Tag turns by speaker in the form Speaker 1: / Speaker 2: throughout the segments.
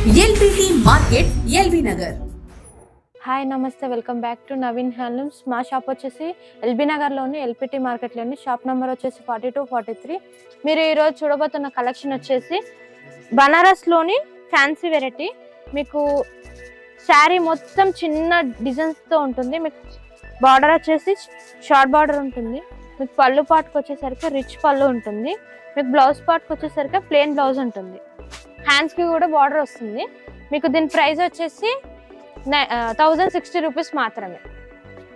Speaker 1: LBT market LB Nagar.
Speaker 2: Hi namaste, welcome back to Naveen handlooms. మా shop వచ్చేసి LB నగర్లోని LPT మార్కెట్లోని షాప్ నెంబర్ వచ్చేసి 42-43. మీరు ఈరోజు చూడబోతున్న కలెక్షన్ వచ్చేసి బనారస్లోని ఫ్యాన్సీ వెరైటీ. మీకు శారీ మొత్తం చిన్న డిజైన్స్తో ఉంటుంది. మీకు బార్డర్ వచ్చేసి షార్ట్ బార్డర్ ఉంటుంది. మీకు పళ్ళు పాటుకు వచ్చేసరికి రిచ్ పళ్ళు ఉంటుంది. మీకు బ్లౌజ్ పాటుకు వచ్చేసరికి ప్లెయిన్ బ్లౌజ్ ఉంటుంది. హ్యాండ్స్కి కూడా బార్డర్ వస్తుంది. మీకు దీని ప్రైస్ వచ్చేసి 1060 రూపీస్ మాత్రమే.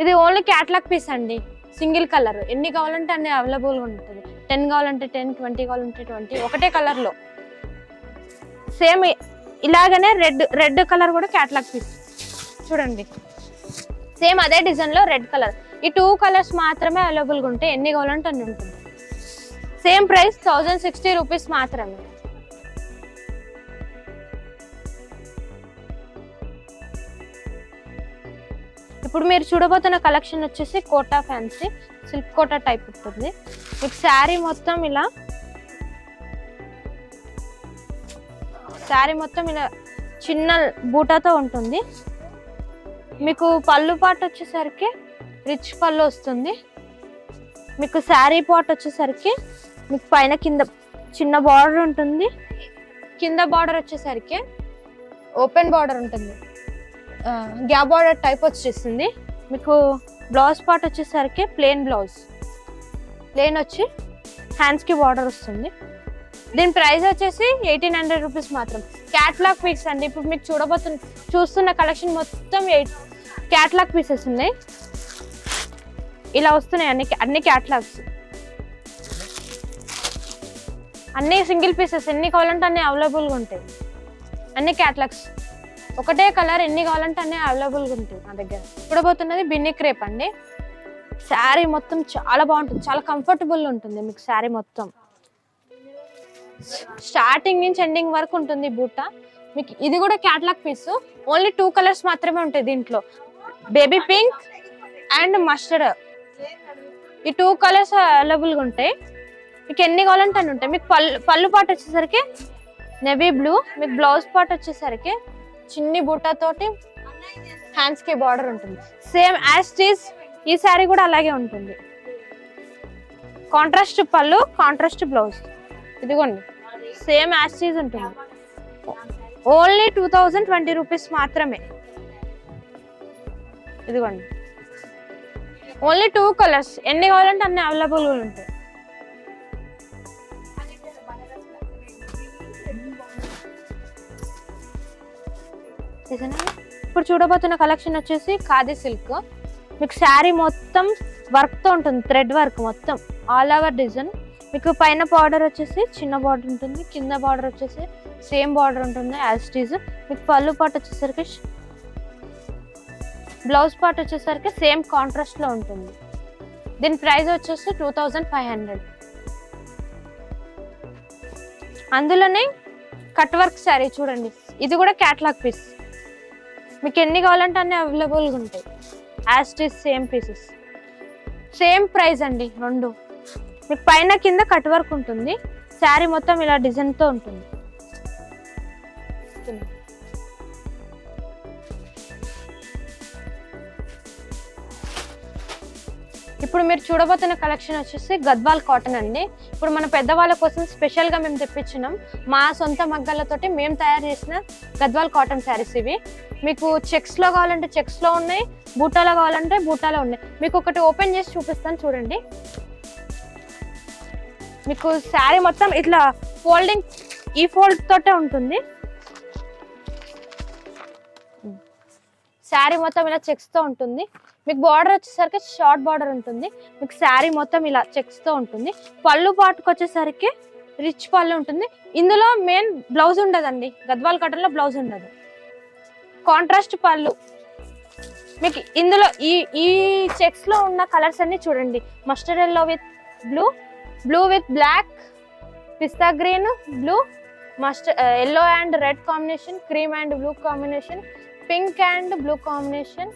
Speaker 2: ఇది ఓన్లీ క్యాటలాగ్ పీస్ అండి, సింగిల్ కలర్. ఎన్ని కావాలంటే అన్ని అవైలబుల్గా ఉంటుంది. 10 కావాలంటే 10, 20 కావాలంటే 20, ఒకటే కలర్లో. సేమ్ ఇలాగనే రెడ్ కలర్ కూడా క్యాటలాగ్ పీస్ చూడండి. సేమ్ అదే డిజైన్లో రెడ్ కలర్. ఈ 2 కలర్స్ మాత్రమే అవైలబుల్గా ఉంటాయి. ఎన్ని కావాలంటే అన్ని ఉంటుంది. సేమ్ ప్రైస్ 1060 రూపీస్ మాత్రమే. ఇప్పుడు మీరు చూడబోతున్న కలెక్షన్ వచ్చేసి Kota fancy silk Kota type ఉంటుంది. మీకు శారీ మొత్తం ఇలా చిన్న బూటాతో ఉంటుంది. మీకు పళ్ళు పాట్ వచ్చేసరికి రిచ్ పళ్ళు వస్తుంది. మీకు శారీ పాట్ వచ్చేసరికి మీకు పైన కింద చిన్న బార్డర్ ఉంటుంది. కింద బార్డర్ వచ్చేసరికి ఓపెన్ బార్డర్ ఉంటుంది. గ్యాప్ బార్డర్ టైప్ వచ్చేసింది. మీకు బ్లౌజ్ పార్ట్ వచ్చేసరికి ప్లెయిన్ వచ్చి హ్యాండ్స్కి బార్డర్ వస్తుంది. దీని ప్రైస్ వచ్చేసి 1800 రూపీస్ మాత్రం. క్యాటలాగ్ పీస్ అండి. ఇప్పుడు మీకు చూస్తున్న కలెక్షన్ మొత్తం క్యాటలాగ్ పీసెస్ ఉన్నాయి. ఇలా వస్తున్నాయి అన్ని క్యాటలాగ్స్, అన్ని సింగిల్ పీసెస్. ఎన్ని కావాలంటే అన్ని అవైలబుల్గా ఉంటాయి. అన్ని క్యాటలాగ్స్, ఒకటే కలర్. ఎన్ని కావాలంటే అన్నీ అవైలబుల్గా ఉంటుంది నా దగ్గర. చూడబోతున్నది బిన్ని క్రేప్ అండి. శారీ మొత్తం చాలా బాగుంటుంది, చాలా కంఫర్టబుల్ ఉంటుంది. మీకు శారీ మొత్తం స్టార్టింగ్ నుంచి ఎండింగ్ వరకు ఉంటుంది బూట. మీకు ఇది కూడా క్యాటలాగ్ పీస్. ఓన్లీ 2 కలర్స్ మాత్రమే ఉంటాయి దీంట్లో, బేబీ పింక్ అండ్ మస్టర్డ్. ఈ 2 కలర్స్ అవైలబుల్గా ఉంటాయి. మీకు ఎన్ని కావాలంటే అన్ని ఉంటాయి. మీకు పళ్ళు పాటు వచ్చేసరికి నెవీ బ్లూ. మీకు బ్లౌజ్ పాటు వచ్చేసరికి చిన్ని బూటాతోటి హ్యాండ్స్ కి బార్డర్ ఉంటుంది. సేమ్ యాజ్ టీజ్ ఈ శారీ కూడా అలాగే ఉంటుంది. కాంట్రాస్ట్ పళ్ళు, కాంట్రాస్ట్ బ్లౌజ్. ఇదిగోండి, సేమ్ యాజ్ టీజ్ ఉంటుంది. ఓన్లీ 2020 రూపీస్ మాత్రమే. ఇదిగోండి, ఓన్లీ 2 కలర్స్. ఎన్ని కావాలంటే అన్ని అవైలబుల్గా ఉంటాయి. ఇప్పుడు చూడబోతున్న కలెక్షన్ వచ్చేసి ఖాదీ సిల్క్. మీకు శారీ మొత్తం వర్క్తో ఉంటుంది, థ్రెడ్ వర్క్ మొత్తం ఆల్ ఓవర్ డిజైన్. మీకు పైన బార్డర్ వచ్చేసి చిన్న బార్డర్ ఉంటుంది, కింద బార్డర్ వచ్చేసి సేమ్ బార్డర్ ఉంటుంది యాజ్ టీజ్. మీకు పళ్ళు పాటు వచ్చేసరికి బ్లౌజ్ పార్ట్ వచ్చేసరికి సేమ్ కాంట్రాస్ట్లో ఉంటుంది. దీని ప్రైస్ వచ్చేసి 2500. అందులోనే కట్ వర్క్ శారీ చూడండి. ఇది కూడా క్యాటలాగ్ పీస్. మీకు ఎన్ని కావాలంటే అన్ని అవైలబుల్గా ఉంటాయి. As it is same pieces, same price అండి రెండు. మీకు పైన కింద కట్ వర్క్ ఉంటుంది. శారీ మొత్తం ఇలా డిజైన్తో ఉంటుంది. ఇప్పుడు మీరు చూడబోతున్న కలెక్షన్ వచ్చేసి గద్వాల్ కాటన్ అండి. ఇప్పుడు మన పెద్దవాళ్ళ కోసం స్పెషల్గా మేము తెప్పించినాం. మా సొంత మగ్గాలతోటి మేము తయారు చేసిన గద్వాల్ కాటన్ శారీస్ ఇవి. మీకు చెక్స్లో కావాలంటే చెక్స్లో ఉన్నాయి, బూటాలో కావాలంటే బూటాలో ఉన్నాయి. మీకు ఒకటి ఓపెన్ చేసి చూపిస్తాను చూడండి. మీకు శారీ మొత్తం ఇట్లా ఫోల్డింగ్, ఈ ఫోల్డ్ తోటే ఉంటుంది. శారీ మొత్తం ఇలా చెక్స్తో ఉంటుంది. మీకు బార్డర్ వచ్చేసరికి షార్ట్ బార్డర్ ఉంటుంది. మీకు శారీ మొత్తం ఇలా చెక్స్తో ఉంటుంది. పళ్ళు పాటుకు వచ్చేసరికి రిచ్ పళ్ళు ఉంటుంది. ఇందులో మెయిన్ బ్లౌజ్ ఉండదండి, గద్వాల్ కాటన్లో బ్లౌజ్ ఉండదు. కాంట్రాస్ట్ పళ్ళు. మీకు ఇందులో ఈ చెక్స్లో ఉన్న కలర్స్ అన్ని చూడండి. Mustard yellow with blue with black, pista green, blue, yellow and red combination, cream and blue combination, pink and blue combination,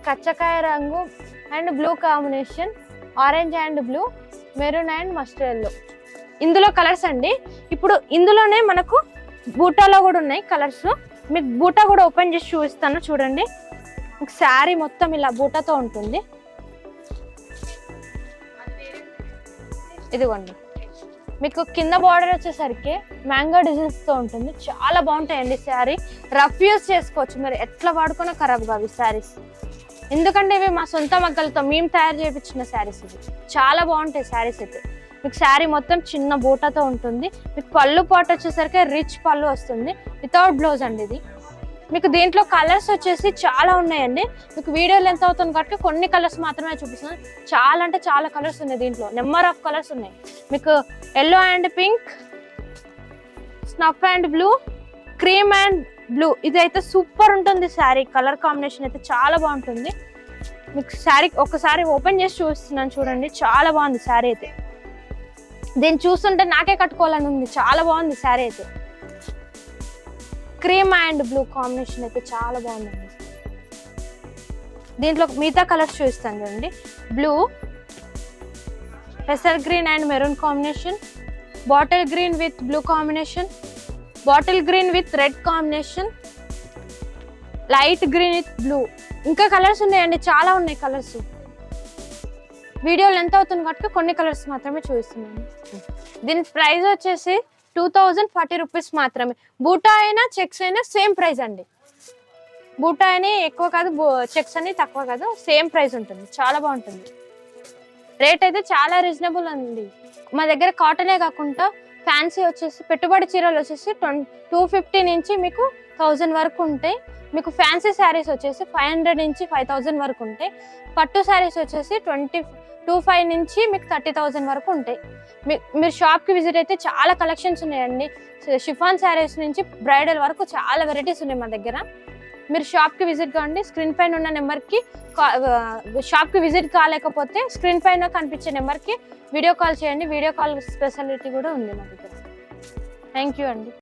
Speaker 2: కచ్చకాయ రంగు and blue combination, orange and blue, maroon and mustard yellow. ఇందులో colours అండి. ఇప్పుడు ఇందులోనే మనకు బూటాలో కూడా ఉన్నాయి colours. మీకు బూటా కూడా ఓపెన్ చేసి చూపిస్తాను చూడండి. మీకు శారీ మొత్తం ఇలా బూటాతో ఉంటుంది. ఇదిగోండి, మీకు కింద బార్డర్ వచ్చేసరికి మ్యాంగో డిజైన్స్ తో ఉంటుంది. చాలా బాగుంటాయండి శారీ. రఫ్ యూస్ చేసుకోవచ్చు, మీరు ఎట్లా వాడుకున్నా ఖరాబ్ కావు ఈ శారీస్. ఎందుకంటే ఇవి మా సొంత మగ్గలతో మేము తయారు చేయించిన శారీస్. ఇవి చాలా బాగుంటాయి శారీస్ అయితే. మీకు శారీ మొత్తం చిన్న బూటాతో ఉంటుంది. మీకు పళ్ళు పాటు వచ్చేసరికి రిచ్ పళ్ళు వస్తుంది, వితౌట్ బ్లౌజ్ అండి ఇది. మీకు దీంట్లో కలర్స్ వచ్చేసి చాలా ఉన్నాయండి. మీకు వీడియోలు ఎంత అవుతుంది కాబట్టి కొన్ని కలర్స్ మాత్రమే చూపిస్తున్నాను. చాలా అంటే చాలా కలర్స్ ఉన్నాయి దీంట్లో, నెంబర్ ఆఫ్ కలర్స్ ఉన్నాయి. మీకు yellow and pink, snuff and blue, cream and blue, ఇదైతే సూపర్ ఉంటుంది శారీ. కలర్ కాంబినేషన్ అయితే చాలా బాగుంటుంది. మీకు శారీ ఒకసారి ఓపెన్ చేసి చూస్తున్నాను చూడండి, చాలా బాగుంది శారీ అయితే. దీన్ని చూస్తుంటే నాకే కట్టుకోవాలని ఉంది, చాలా బాగుంది శారీ అయితే. క్రీమ్ అండ్ బ్లూ కాంబినేషన్ అయితే చాలా బాగుందండి. దీంట్లో మిగతా కలర్స్ చూపిస్తాను చూడండి. బ్లూ, పెసర్ green and maroon combination, bottle green with blue combination, bottle green with red combination, light green with blue. ఇంకా కలర్స్ ఉన్నాయండి, చాలా ఉన్నాయి కలర్స్. వీడియోలు ఎంత అవుతుంది కాబట్టి కొన్ని కలర్స్ మాత్రమే చూపిస్తున్నాను. దీని ప్రైస్ వచ్చేసి 2040 రూపీస్ మాత్రమే. బూటా అయినా చెక్స్ అయినా సేమ్ ప్రైస్ అండి. బూటా అని ఎక్కువ కాదు, చెక్స్ అని తక్కువ కాదు, సేమ్ ప్రైస్ ఉంటుంది. చాలా బాగుంటుంది. రేట్ అయితే చాలా రీజనబుల్ అండి. మా దగ్గర కాటనే కాకుండా ఫ్యాన్సీ వచ్చేసి పెట్టుబడి చీరలు వచ్చేసి 250 నుంచి మీకు 1000 వరకు ఉంటాయి. మీకు ఫ్యాన్సీ శారీస్ వచ్చేసి 500 నుంచి 5000 వరకు ఉంటాయి. పట్టు శారీస్ వచ్చేసి 25 నుంచి మీకు 30,000 వరకు ఉంటాయి. మీరు షాప్కి విజిట్ అయితే చాలా కలెక్షన్స్ ఉన్నాయండి. షిఫాన్ శారీస్ నుంచి బ్రైడల్ వరకు చాలా వెరైటీస్ ఉన్నాయి మా దగ్గర. మీరు షాప్కి విజిట్ కావండి. స్క్రీన్ పైన ఉన్న నెంబర్కి షాప్కి విజిట్ కాలేకపోతే స్క్రీన్ పైన కనిపించే నెంబర్కి వీడియో కాల్ చేయండి. వీడియో కాల్ స్పెషాలిటీ కూడా ఉంది మా దగ్గర. థ్యాంక్ యూ అండి.